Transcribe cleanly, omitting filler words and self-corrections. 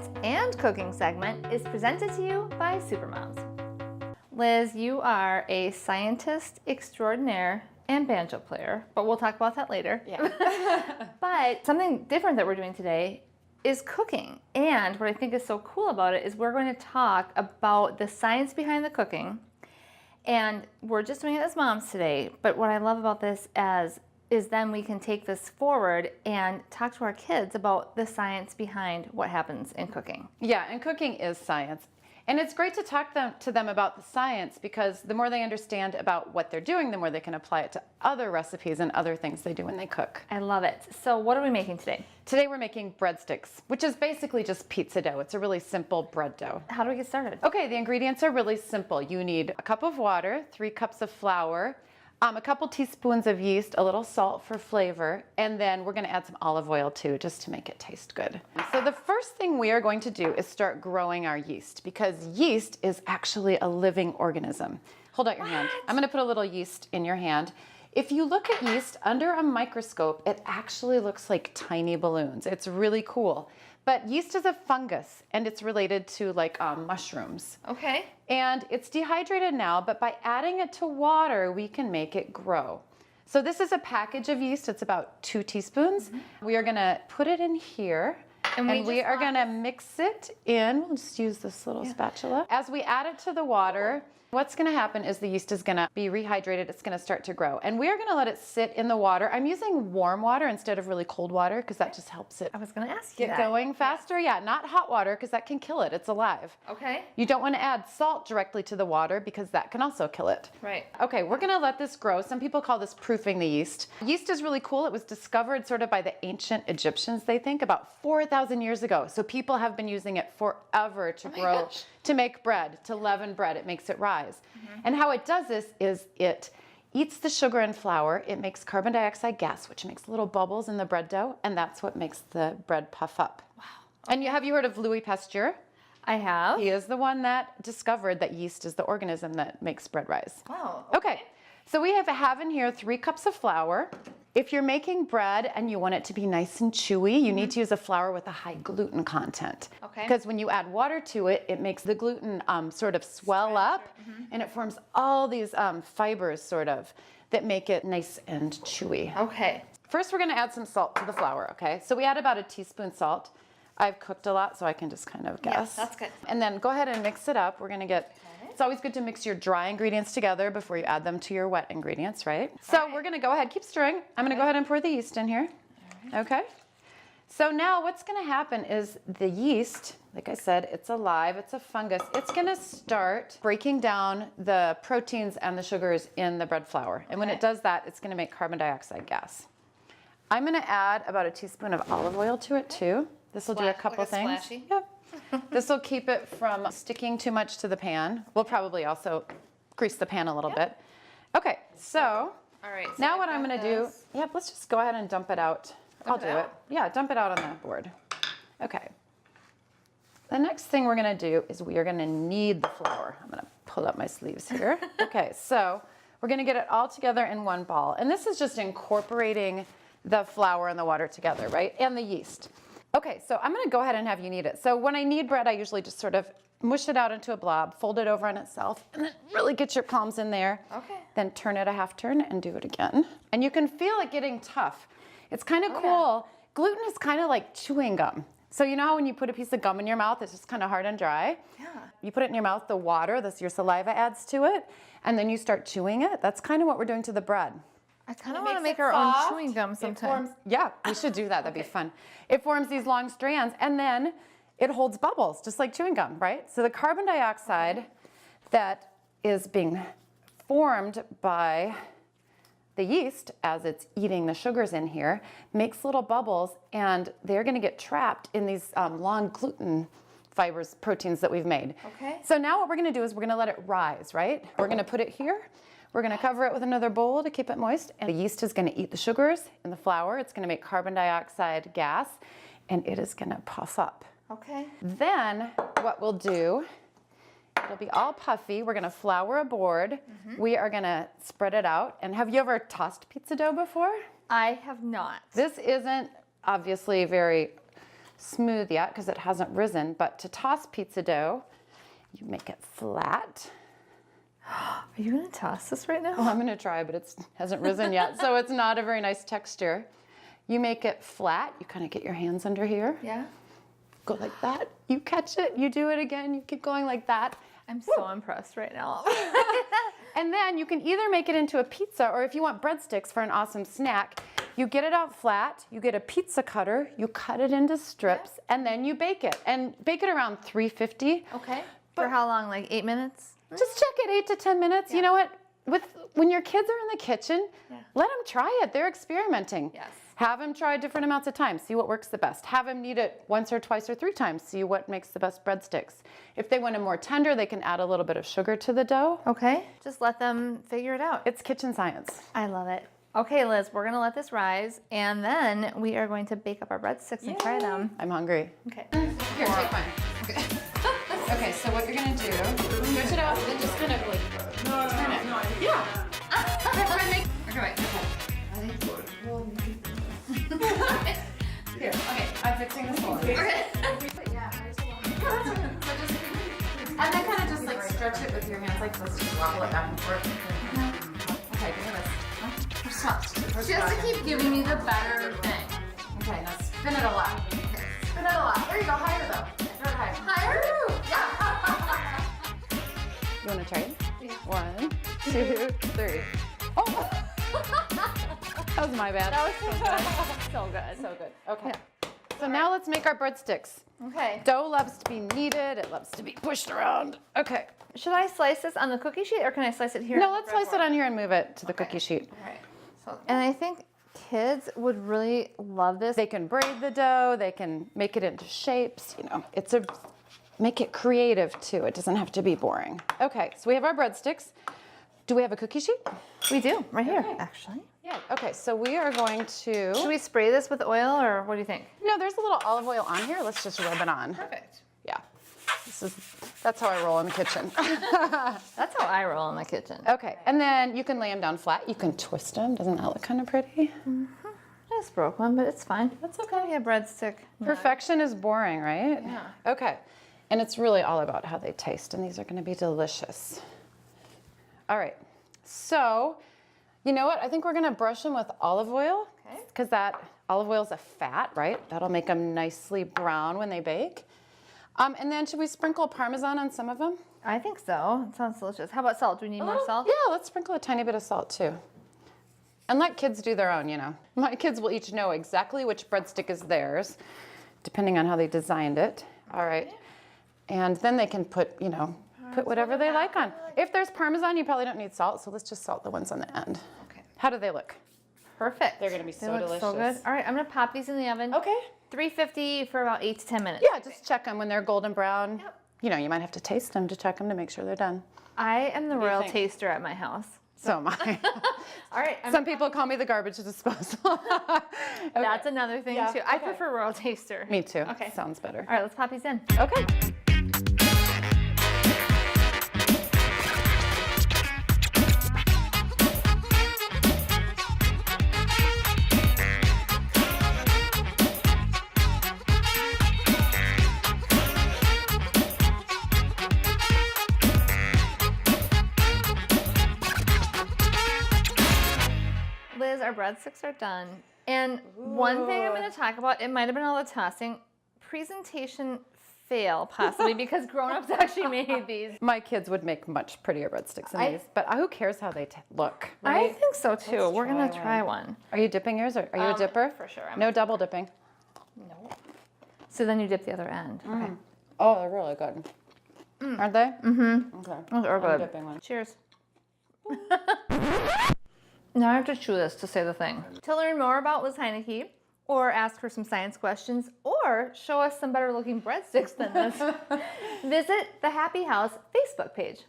science and cooking segment is presented to you by Supermoms. Liz, you are a scientist extraordinaire and banjo player, but we'll talk about that later. Yeah. But something different that we're doing today is cooking. And what I think is so cool about it is we're going to talk about the science behind the cooking. And we're just doing it as moms today. But what I love about this is then we can take this forward and talk to our kids about the science behind what happens in cooking. Yeah, and cooking is science. And it's great to talk to them about the science, because the more they understand about what they're doing, the more they can apply it to other recipes and other things they do when they cook. I love it. So what are we making today? Today we're making breadsticks, which is basically just pizza dough. It's a really simple bread dough. How do we get started? Okay, the ingredients are really simple. You need a cup of water, 3 cups of flour, a couple teaspoons of yeast, a little salt for flavor, and then we're going to add some olive oil too, just to make it taste good. So the first thing we are going to do is start growing our yeast, because yeast is actually a living organism. Hold out your hand. I'm going to put a little yeast in your hand. If you look at yeast under a microscope, it actually looks like tiny balloons. It's really cool. But yeast is a fungus, and it's related to like mushrooms. Okay. And it's dehydrated now, but by adding it to water, we can make it grow. So this is a package of yeast. It's about 2 teaspoons. We are gonna put it in here, and we are gonna mix it in. We'll just use this little spatula. As we add it to the water, what's gonna happen is the yeast is gonna be rehydrated. It's gonna start to grow. And we are gonna let it sit in the water. I'm using warm water instead of really cold water, because that just helps it I was going to ask you get that. going faster. Yeah, not hot water, because that can kill it. It's alive. Okay. You don't want to add salt directly to the water, because that can also kill it. Right. Okay, we're going to let this grow. Some people call this proofing the yeast. Yeast is really cool. It was discovered sort of by the ancient Egyptians, they think, about 4,000 years ago. So people have been using it forever to grow, to make bread, to leaven bread. It makes it rise. And how it does this is it eats the sugar and flour. It makes carbon dioxide gas, which makes little bubbles in the bread dough, and that's what makes the bread puff up. Wow. Okay. And have you heard of Louis Pasteur? I have. He is the one that discovered that yeast is the organism that makes bread rise. Wow. Okay, so we have in here 3 cups of flour. If you're making bread and you want it to be nice and chewy, you need to use a flour with a high gluten content. Okay. Because when you add water to it, it makes the gluten sort of swell up, and it forms all these fibers sort of that make it nice and chewy. Okay. First, we're going to add some salt to the flour, okay? So we add about a teaspoon salt. I've cooked a lot, so I can just kind of guess. Yes, that's good. And then go ahead and mix it up. We're going to get... It's always good to mix your dry ingredients together before you add them to your wet ingredients, right? So we're going to go ahead, keep stirring. I'm going to go ahead and pour the yeast in here. Okay. So now what's going to happen is the yeast, like I said, it's alive, it's a fungus. It's going to start breaking down the proteins and the sugars in the bread flour. And when it does that, it's going to make carbon dioxide gas. I'm going to add about a teaspoon of olive oil to it too. This will do a couple things. Splashy. Yep. This will keep it from sticking too much to the pan. We'll probably also grease the pan a little bit. Okay, so All right. So now what I'm going to do, let's just go ahead and dump it out. I'll do it. Yeah, dump it out on the board. Okay. The next thing we're going to do is we are going to knead the flour. I'm going to pull up my sleeves here. Okay, so we're going to get it all together in one ball. And this is just incorporating the flour and the water together, right? And the yeast. Okay, so I'm going to go ahead and have you knead it. So when I knead bread, I usually just sort of mush it out into a blob, fold it over on itself, and then really get your palms in there. Okay. Then turn it a half turn and do it again. And you can feel it getting tough. It's kind of cool. Yeah. Gluten is kind of like chewing gum. So you know how when you put a piece of gum in your mouth, it's just kind of hard and dry? Yeah. You put it in your mouth, the water, your saliva adds to it, and then you start chewing it. That's kind of what we're doing to the bread. I kind of want to make our own chewing gum sometime. Yeah, we should do that. That'd be fun. It forms these long strands, and then it holds bubbles, just like chewing gum, right? So the carbon dioxide that is being formed by the yeast as it's eating the sugars in here makes little bubbles, and they're going to get trapped in these long gluten fibers, proteins that we've made. Okay. So now what we're going to do is we're going to let it rise, right? We're going to put it here. We're going to cover it with another bowl to keep it moist, and the yeast is going to eat the sugars in the flour. It's going to make carbon dioxide gas, and it is going to puff up. Okay. Then what we'll do, it'll be all puffy. We're going to flour a board. We are going to spread it out. And have you ever tossed pizza dough before? I have not. This isn't obviously very smooth yet because it hasn't risen, but to toss pizza dough, you make it flat. Are you gonna toss this right now? Well, I'm gonna try, but it hasn't risen yet, so it's not a very nice texture. You make it flat, you kind of get your hands under here. Yeah. Go like that, you catch it, you do it again, you keep going like that. I'm so impressed right now. And then you can either make it into a pizza, or if you want breadsticks for an awesome snack, you get it out flat, you get a pizza cutter, you cut it into strips, and then you bake it. And bake it around 350. Okay. For how long? Like 8 minutes? Just check it 8 to 10 minutes. You know what? When your kids are in the kitchen, let them try it. They're experimenting. Yes. Have them try different amounts of time, see what works the best. Have them knead it once or twice or 3 times, see what makes the best breadsticks. If they want them more tender, they can add a little bit of sugar to the dough. Okay. Just let them figure it out. It's kitchen science. I love it. Okay, Liz, we're gonna let this rise, and then we are going to bake up our breadsticks and try them. I'm hungry. Okay. Here, take mine. Okay. Okay, so what you're gonna do, stretch it out, then just kind of like turn it. Yeah. Okay, wait. Here, okay, I'm fixing this one. Okay. And then kind of just like stretch it with your hands like this, just wobble it back and forth. Okay, do this. She has to keep giving me the better thing. Okay, now spin it a lot. Spin it a lot. There you go, higher though. Throw it higher. Higher? Yeah. You want to try it? Yeah. 1, 2, 3. Oh! That was my bad. That was so good. So good. So good. Okay. So now let's make our breadsticks. Okay. Dough loves to be kneaded. It loves to be pushed around. Okay. Should I slice this on the cookie sheet, or can I slice it here? No, let's slice it on here and move it to the cookie sheet. All right. So, and I think kids would really love this. They can braid the dough. They can make it into shapes. You know, make it creative too. It doesn't have to be boring. Okay, so we have our breadsticks. Do we have a cookie sheet? We do, right here, actually. Yeah. Okay, so we are going to. Should we spray this with oil, or what do you think? No, there's a little olive oil on here. Let's just rub it on. Perfect. Yeah. That's how I roll in the kitchen. That's how I roll in the kitchen. Okay, and then you can lay them down flat. You can twist them. Doesn't that look kind of pretty? I just broke one, but it's fine. That's okay. A breadstick. Perfection is boring, right? Yeah. Okay, and it's really all about how they taste, and these are going to be delicious. All right, so you know what? I think we're going to brush them with olive oil. Okay. Because that olive oil is a fat, right? That'll make them nicely brown when they bake. And then should we sprinkle Parmesan on some of them? I think so. It sounds delicious. How about salt? Do we need more salt? Yeah, let's sprinkle a tiny bit of salt too. And let kids do their own, you know. My kids will each know exactly which breadstick is theirs, depending on how they designed it. All right. And then they can put, you know, put whatever they like on. If there's Parmesan, you probably don't need salt, so let's just salt the ones on the end. Okay. How do they look? Perfect. They're gonna be so They look delicious. so good. All right, I'm gonna pop these in the oven. Okay. 350 for about 8 to 10 minutes. Yeah, just check them when they're golden brown. Yep. You know, you might have to taste them to check them to make sure they're done. I am the do you royal think? taster at my house. So am I. All right. Some people call me the garbage disposal. Okay. That's another thing Yeah, too. I okay. prefer royal taster. Me too. Okay. Sounds better. All right, let's pop these in. Okay. Liz, our breadsticks are done. And one thing I'm going to talk about, it might have been all the tossing, presentation fail possibly because grown-ups actually made these. My kids would make much prettier breadsticks than these, but who cares how they look, I right? think so too. Let's We're going to try try one. Are you dipping yours, or are you a dipper? For sure. No double dipping. No. So then you dip the other end. Okay. Oh, they're really good. Aren't they? Mm-hmm. Okay. Those are I'm good. dipping one. Cheers. Now I have to chew this to say the thing. To learn more about Liz Heineke, or ask her some science questions, or show us some better looking breadsticks than this, visit the Happi House Facebook page.